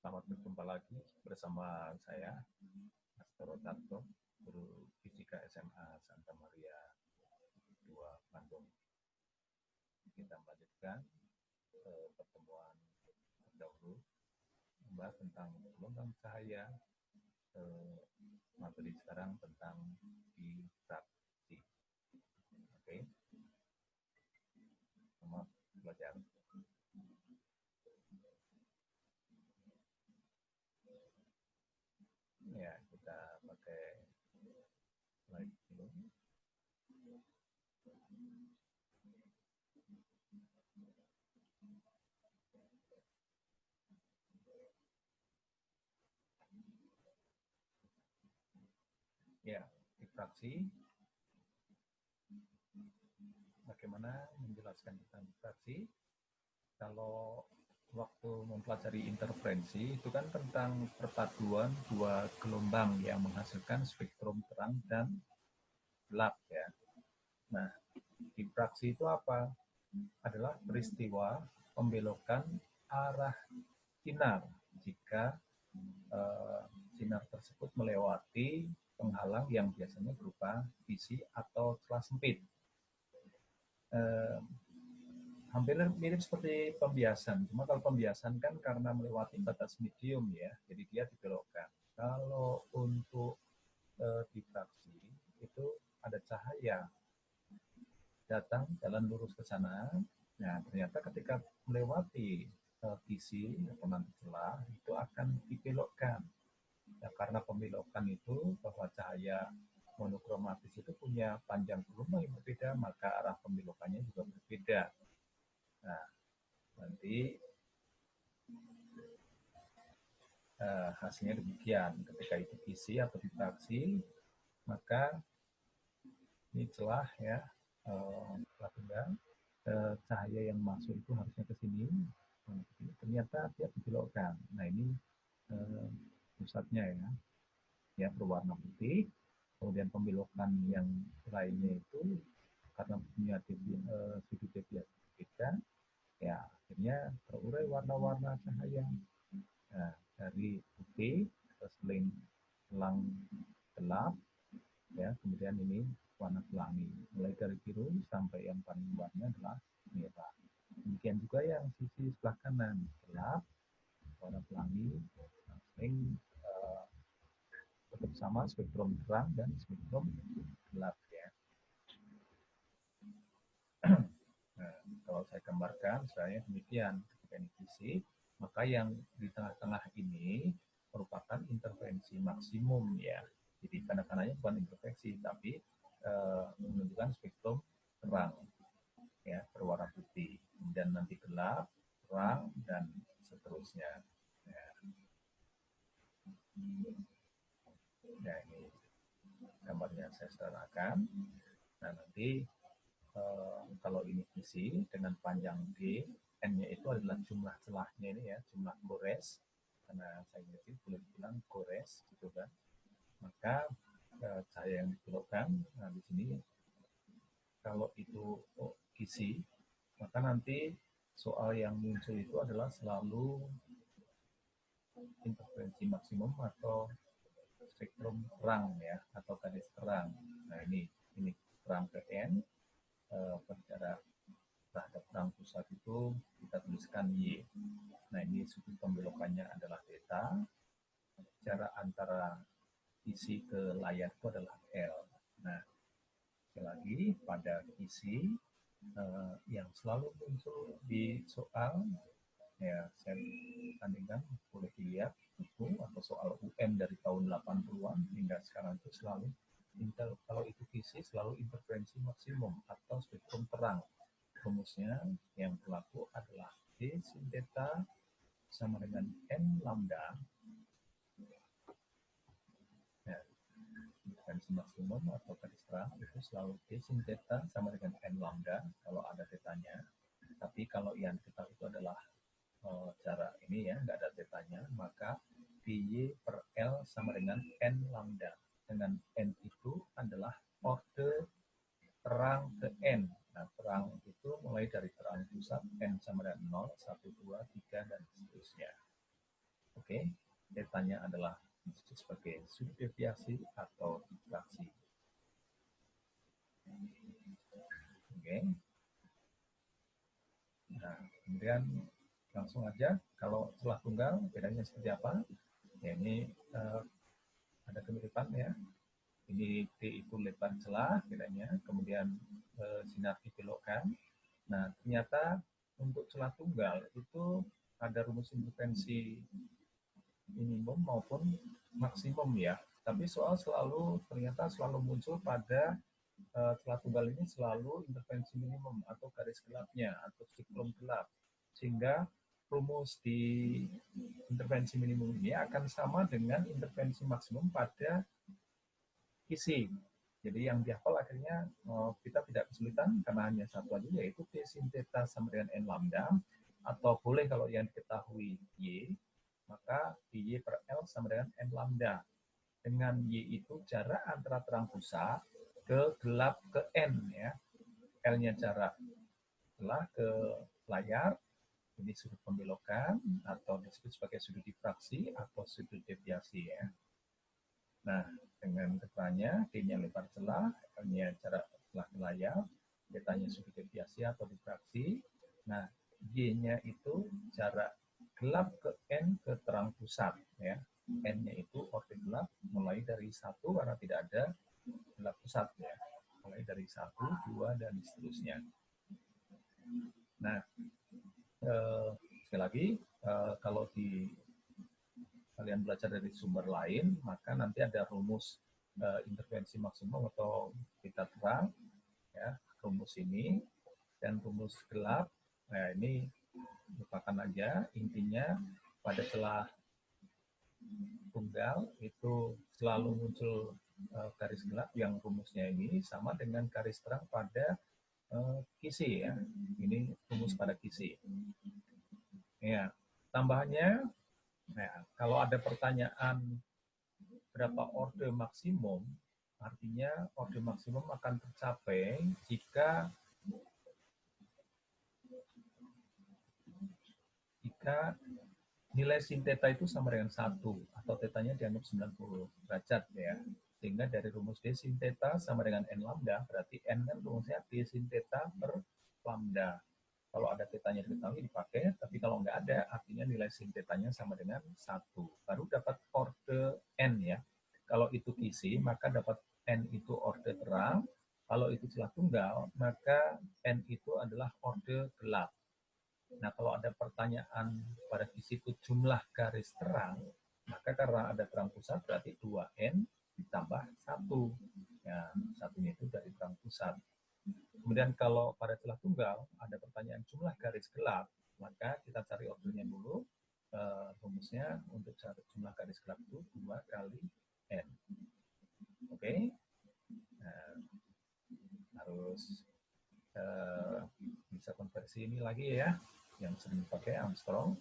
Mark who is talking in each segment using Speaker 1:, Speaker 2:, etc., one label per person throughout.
Speaker 1: Selamat berjumpa lagi bersama saya, Astro Tanto, Guru Fisika SMA Santa Maria 2 Bandung. Kita melanjutkan pertemuan terdahulu membahas tentang gelombang cahaya. Materi sekarang tentang difraksi. Oke. Selamat belajar. Ya, kita pakai slide dulu. Ya, difraksi. Bagaimana menjelaskan tentang difraksi? Kalau waktu mempelajari interferensi itu kan tentang perpaduan dua gelombang yang menghasilkan spektrum terang dan gelap ya. Nah, difraksi itu apa? Adalah peristiwa pembelokan arah sinar jika sinar tersebut melewati penghalang yang biasanya berupa bisi atau celah sempit. Hampir mirip seperti pembiasan, cuma kalau pembiasan kan karena melewati batas medium ya, jadi dia dibelokkan. Kalau untuk difraksi itu ada cahaya datang jalan lurus ke sana, nah ternyata ketika melewati bisi atau nanti celah itu akan dibelokkan. Ya, karena pembelokan itu bahwa cahaya monokromatis itu punya panjang gelombang yang berbeda, maka arah pembelokannya juga berbeda. Nah, nanti hasilnya demikian. Ketika itu bisi atau difraksi, maka ini celah ya, celah tunggal, cahaya yang masuk itu harusnya ke sini, ternyata dia dibelokkan. Nah ini pusatnya ya berwarna putih. Kemudian pembelokan yang lainnya itu karena punya sudut deviasi berbeda, ya akhirnya terurai warna-warna cahaya. Nah, dari putih ke selang gelap, ya kemudian ini warna pelangi, mulai dari biru sampai yang paling luarnya adalah merah. Demikian juga yang sisi sebelah kanan, gelap, warna pelangi, seling tetap sama spektrum terang dan spektrum gelap ya. Nah, kalau saya gambarkan, saya demikian. Ketika ini bisi, maka yang di tengah-tengah ini merupakan interferensi maksimum ya. Jadi tanda-tandanya bukan interferensi, tapi menunjukkan spektrum terang ya, berwarna putih. Dan nanti gelap, terang, dan seterusnya. Ya. Nah, ini gambarnya saya sederhanakan. Nah, nanti kalau ini bisi dengan panjang D, N-nya itu adalah jumlah celahnya ini ya, jumlah gores. Karena saya ngerti boleh dibilang gores gitu kan. Maka cahaya yang dibelokkan, nah di sini kalau itu bisi, maka nanti soal yang muncul itu adalah selalu interferensi maksimum atau spektrum terang ya, atau garis terang. Nah ini terang ke N, pada terhadap terang pusat itu kita tuliskan Y. Nah ini sudut pembelokannya adalah theta. Jarak antara isi ke layar itu adalah L. Nah sekali lagi pada isi yang selalu muncul di soal ya, saya tandingkan, boleh dilihat buku atau soal UM dari tahun 80-an hingga sekarang itu selalu kalau itu isi selalu interferensi maksimum atau spektrum terang. Rumusnya yang berlaku adalah D sin theta sama dengan N lambda. Ya, interferensi maksimum atau garis terang itu selalu D sin theta sama dengan N lambda kalau ada tetanya. Tapi kalau yang kita itu adalah cara ini ya, nggak ada tetanya, maka dy per L sama dengan N lambda. Dengan N itu adalah orde terang ke N. Nah, terang itu mulai dari terang pusat N sama dengan 0, 1, 2, 3, dan seterusnya. Oke, Tetanya adalah disebut sebagai sudut deviasi atau difraksi. Oke. Nah, kemudian langsung aja, kalau celah tunggal bedanya seperti apa? Ya, ini ada kemiripan ya. Ini T itu lebar celah bedanya, kemudian sinar dibelokkan. Nah, ternyata untuk celah tunggal itu ada rumus intervensi minimum maupun maksimum ya. Tapi soal ternyata selalu muncul pada celah tunggal ini selalu intervensi minimum atau garis gelapnya atau siklum gelap. Sehingga rumus di intervensi minimum ini akan sama dengan intervensi maksimum pada kisi. Jadi yang dihafal akhirnya kita tidak kesulitan karena hanya satu aja, yaitu T sin theta sama dengan N lambda, atau boleh kalau yang diketahui Y, maka Y per L sama dengan N lambda. Dengan Y itu jarak antara terang pusat ke gelap ke N ya. L-nya jarak telah ke layar, ini sudut pembelokan atau disebut sebagai sudut difraksi atau sudut deviasi ya. Nah, dengan keterangannya, D-nya lebar celah, L-nya jarak telah ke layar, betanya sudut deviasi atau difraksi. Nah, Y-nya itu jarak gelap ke N ke terang pusat ya. N-nya itu orbit gelap mulai dari 1 karena tidak ada gelap pusat ya. Mulai dari 1, 2 dan seterusnya. Nah, sekali lagi kalau kalian belajar dari sumber lain, maka nanti ada rumus intervensi maksimum atau kita terang ya, rumus ini dan rumus gelap. Nah, ini lupakan aja, intinya pada celah tunggal itu selalu muncul garis gelap yang rumusnya ini sama dengan garis terang pada kisi ya. Ini rumus pada kisi. Ya, tambahannya, nah, kalau ada pertanyaan berapa orde maksimum, artinya orde maksimum akan tercapai jika nilai sin theta itu sama dengan 1 atau tetanya dianggap 90 derajat ya. Sehingga dari rumus D sin theta sama dengan N lambda, berarti N kan rumusnya D sin theta per lambda. Kalau ada tetanya diketahui dipakai, tapi kalau nggak ada, artinya nilai sin tetanya sama dengan 1. Baru dapat orde N ya. Kalau itu kisi, maka dapat N itu orde terang. Kalau itu celah tunggal, maka N itu adalah orde gelap. Nah, kalau ada pertanyaan pada kisi itu jumlah garis terang, maka karena ada terang pusat berarti 2N ditambah 1. Ya, satunya itu dari terang pusat. Kemudian kalau pada celah tunggal ada pertanyaan jumlah garis gelap, maka kita cari ordernya dulu. Rumusnya untuk jumlah garis gelap itu 2 kali N. Oke. Nah, harus bisa konversi ini lagi ya, yang sering pakai Armstrong,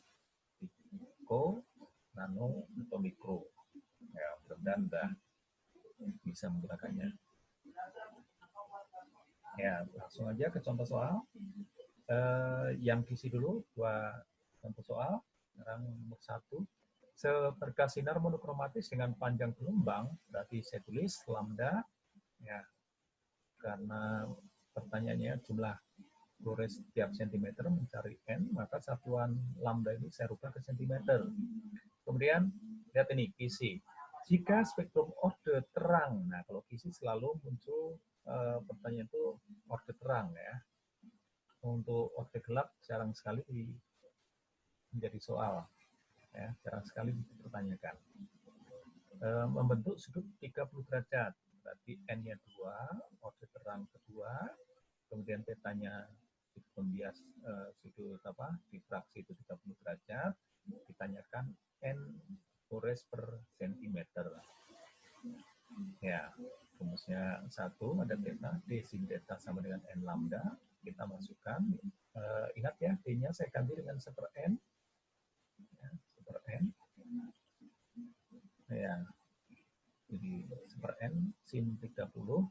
Speaker 1: pico, nano, atau mikro. Ya, mudah-mudahan udah bisa menggunakannya. Ya, langsung aja ke contoh soal. Yang kisi dulu, 2 contoh soal. Sekarang nomor 1. Seberkas sinar monokromatis dengan panjang gelombang, berarti saya tulis lambda, ya, karena pertanyaannya jumlah flores setiap cm mencari N, maka satuan lambda ini saya rubah ke cm. Kemudian, lihat ini, kisi. Jika spektrum orde terang, nah kalau kisi selalu muncul pertanyaan itu orde terang ya. Untuk orde gelap jarang sekali menjadi soal, ya, jarang sekali dipertanyakan. Membentuk sudut 30 derajat, berarti N-nya 2, orde terang kedua, kemudian tetanya sudut pembias, sudut difraksi itu 30 derajat, ditanyakan N flores per sentimeter. Ya, rumusnya 1 ada theta, D sin theta sama dengan N lambda, kita masukkan, ingat ya, D-nya saya ganti dengan 1 per N, ya, 1 per N, ya, jadi 1 per N sin 30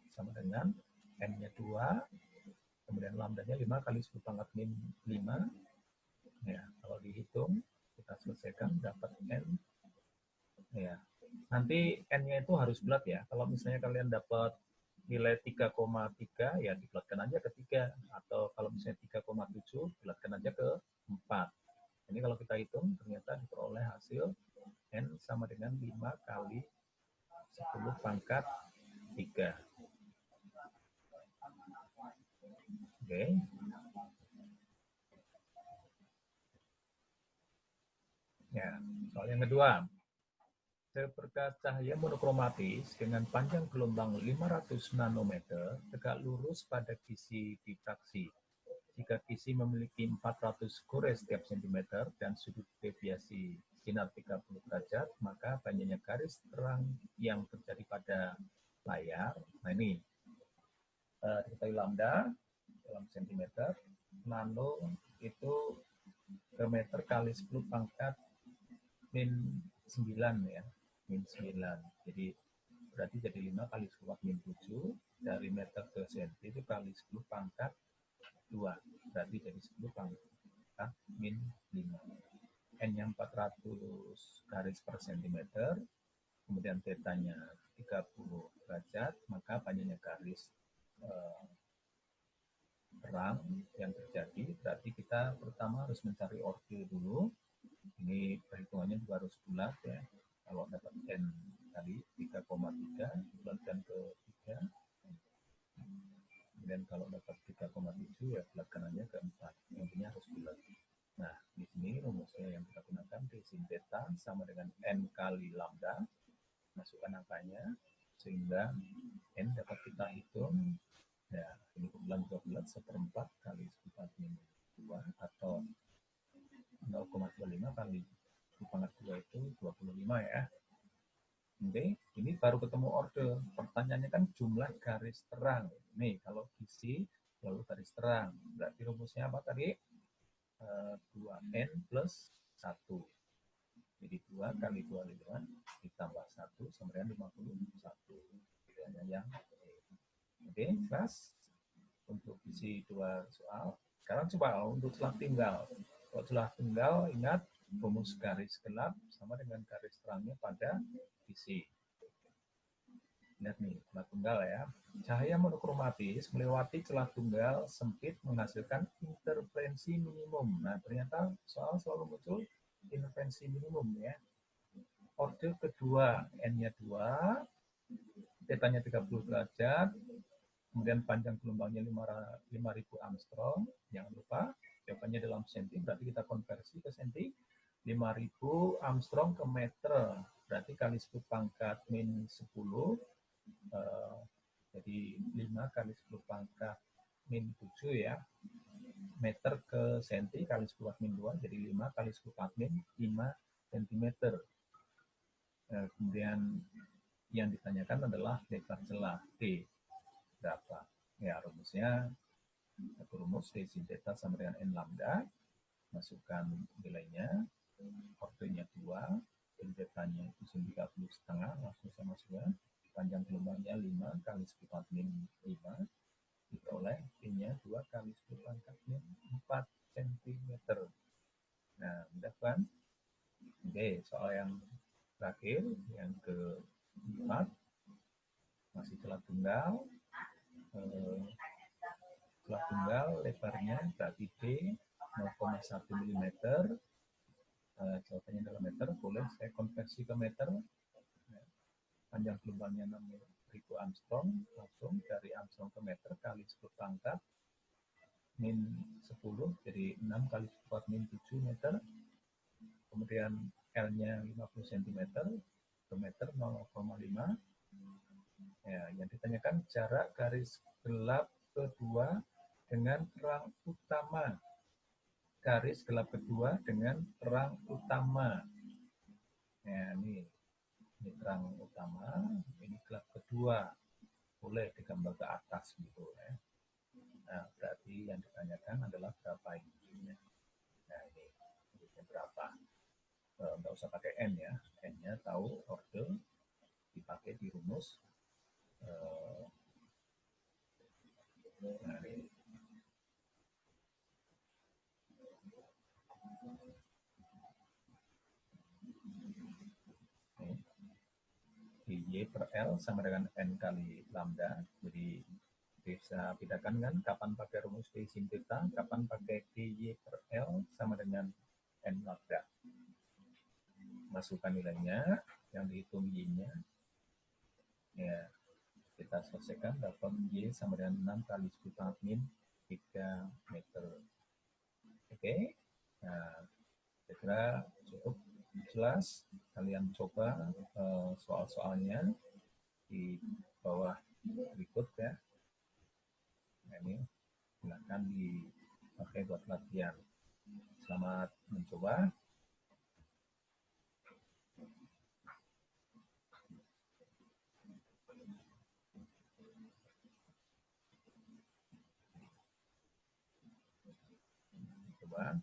Speaker 1: sama dengan N-nya 2, kemudian lambdanya 5 kali 10 pangkat min 5, ya, kalau dihitung, kita selesaikan dapat N nanti N-nya itu harus bulat ya. Kalau misalnya kalian dapat nilai 3,3 ya dibulatkan aja ke 3, atau kalau misalnya 3,7 bulatkan aja ke 4. Ini kalau kita hitung ternyata diperoleh hasil N sama dengan 5 kali 10 pangkat 3. Oke. Ya, soal yang kedua. Seberkas cahaya monokromatis dengan panjang gelombang 500 nanometer tegak lurus pada kisi difraksi. Jika kisi memiliki 400 gores setiap sentimeter dan sudut deviasi sinar 30 derajat, maka banyaknya garis terang yang terjadi pada layar. Nah ini, diketahui lambda dalam sentimeter, nano itu ke meter kali 10 pangkat min 9 ya. Min 9. Jadi berarti jadi 5 kali 10 min 7 dari meter ke senti itu kali 10 pangkat 2. Berarti jadi 10 pangkat min 5. N-nya 400 garis per sentimeter, kemudian tetanya 30 derajat, maka banyaknya garis terang yang terjadi. Berarti kita pertama harus mencari orde dulu. Ini perhitungannya juga harus bulat ya. Kalau dapat N tadi 3,3 bulatkan ke 3. Kemudian kalau dapat 3,7 ya bulatkan aja ke 4. Intinya harus bulat. Nah, di sini rumusnya yang kita gunakan D sin theta sama dengan N kali lambda. Masukkan angkanya sehingga N dapat kita hitung. Ya, ini kebetulan juga bulat 1/4 kali 10 min 2 atau 0,25 kali 10 pangkat 2 itu 25 ya. Oke, ini baru ketemu orde. Pertanyaannya kan jumlah garis terang. Nih, kalau kisi lalu garis terang. Berarti rumusnya apa tadi? 2N plus 1. Jadi 2 kali 25 ditambah 1 sama dengan 51. Pilihannya yang oke, kelas. Untuk isi 2 soal. Sekarang coba untuk celah tinggal. Kalau celah tunggal, ingat rumus garis gelap sama dengan garis terangnya pada isi. Lihat nih, celah tunggal ya. Cahaya monokromatis melewati celah tunggal sempit menghasilkan interferensi minimum. Nah, ternyata soal selalu muncul interferensi minimum ya. Orde kedua, N-nya 2, tetanya 30 derajat, kemudian panjang gelombangnya 5000 Armstrong. Jangan lupa jawabannya dalam senti, berarti kita konversi ke senti. 5000 Armstrong ke meter, berarti kali 10 pangkat min 10. Jadi 5 kali 10 pangkat min 7 ya. Meter ke senti kali 10 min 2, jadi 5 kali 10 pangkat min 5 cm. Kemudian yang ditanyakan adalah lebar celah D berapa. Ya, rumusnya satu rumus D sin theta sama dengan N lambda. Masukkan nilainya, ordenya 2, sin tetanya itu 30,5, langsung saya masukkan. Panjang gelombangnya 5 kali 10 min 5, diperoleh P-nya 2 kali 10 pangkat min 4 cm. Nah, mudah kan? Oke, soal yang terakhir, yang keempat, masih celah tunggal. Celah tunggal lebarnya berarti D 0,1 mm. Jawabannya dalam meter, boleh saya konversi ke meter. Panjang gelombangnya 6000 Armstrong, langsung dari Armstrong ke meter kali 10 pangkat min 10, jadi 6 kali 10 min 7 meter. Kemudian L-nya 50 cm, ke meter 0,5. Ya, yang ditanyakan jarak garis gelap kedua dengan terang utama. Garis gelap kedua dengan terang utama. Ya, ini terang utama, ini gelap kedua. Boleh digambar ke atas gitu ya. Nah, berarti yang ditanyakan adalah berapa ini. Nah, ini berapa. Nggak usah pakai N ya. N-nya tahu orde, dipakai di rumus. Nah, ini. Y per L sama dengan N kali lambda. Jadi bisa bedakan kan kapan pakai rumus D sin theta, kapan pakai DY per L sama dengan N lambda. Masukkan nilainya, yang dihitung Y-nya. Ya, kita selesaikan, dapat Y sama dengan 6 kali 10⁻³ 3 meter. Oke, nah, saya kira cukup jelas. Kalian coba soal-soalnya di bawah berikut ya. Nah, ini silakan dipakai buat latihan. Selamat mencoba. Coba.